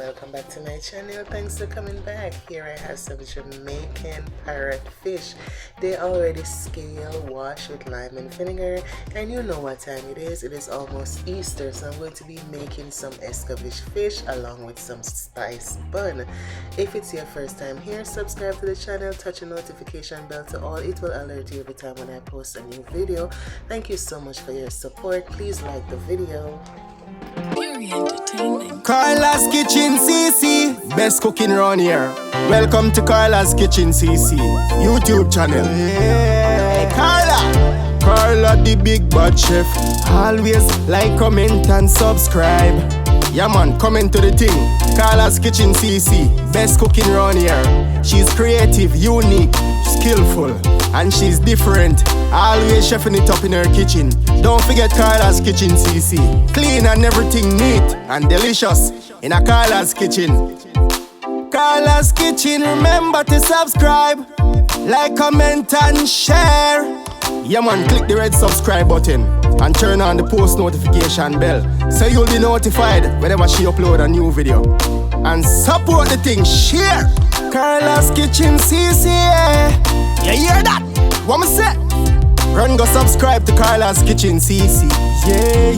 welcome back to my channel. Thanks for coming back. Here I have some Jamaican parrot fish. They already scale, washed with lime and vinegar, and you know what time it is. It is almost Easter, so I'm going to be making some escovitchfish along with some spicebun. If it's your first time here, subscribe to the channel, touch the notification bell to all. It will alert you every time when I post a new video. Thank you so much for your support. Please like the video. Carla's Kitchen CC, best cooking around here. Welcome to Carla's Kitchen CC YouTube channel. Hey, Carla the big bad chef. Always like, comment and subscribe. Yeah man, comment to the thing. Carla's Kitchen CC, best cooking around here. She's creative, unique, skillful, and she's different. Always chefing it up in her kitchen. Don't forget Carla's Kitchen CC. Clean and everything neat and delicious in a Carla's Kitchen. Carla's Kitchen, remember to subscribe, like, comment and share. Yeah man, click the red subscribe button and turn on the post notification bell so you'll be notified whenever she upload a new video. And support the thing, share. Carla's Kitchen CC, yeah. You hear that? What me say? Run go subscribe to Carla's Kitchen CC. Yeah.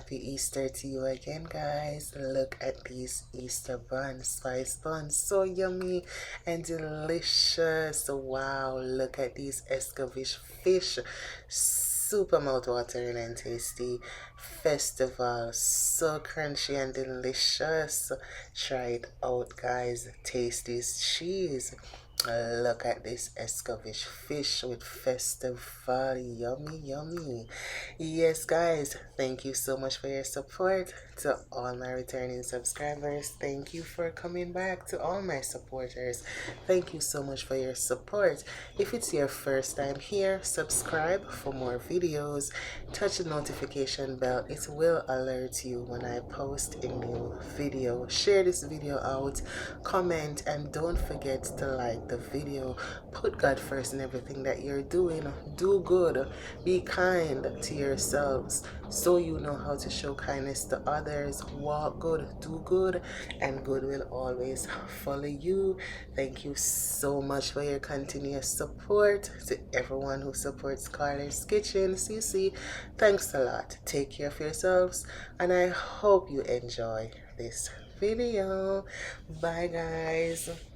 happy Easter to you again, guys. Look at these Easter buns, spice buns, so yummy and delicious. Wow, look at these escovitchfish, super mouth-watering and tasty. Festival, so crunchy and delicious. Try it out, guys. Taste this cheese. Look at this escovitchfish with festival. Yummy, yummy. Yes, guys, thank you so much for your support. To all my returning subscribers, thank you for coming back. To all my supporters, thank you so much for your support. If it's your first time here, subscribe for more videos. Touch the notification bell. It will alert you when I post a new video. Share this video out, comment, and don't forget to like the video. Put God first in everything that you're doing. Do good. Be kind to yourselves so you know how to show kindness to others. Walk good, do good, and good will always follow you. Thank you so much for your continuous support. To everyone who supports Carla's Kitchen CC, thanks a lot. Take care of yourselves, and I hope you enjoy this video. Bye, guys.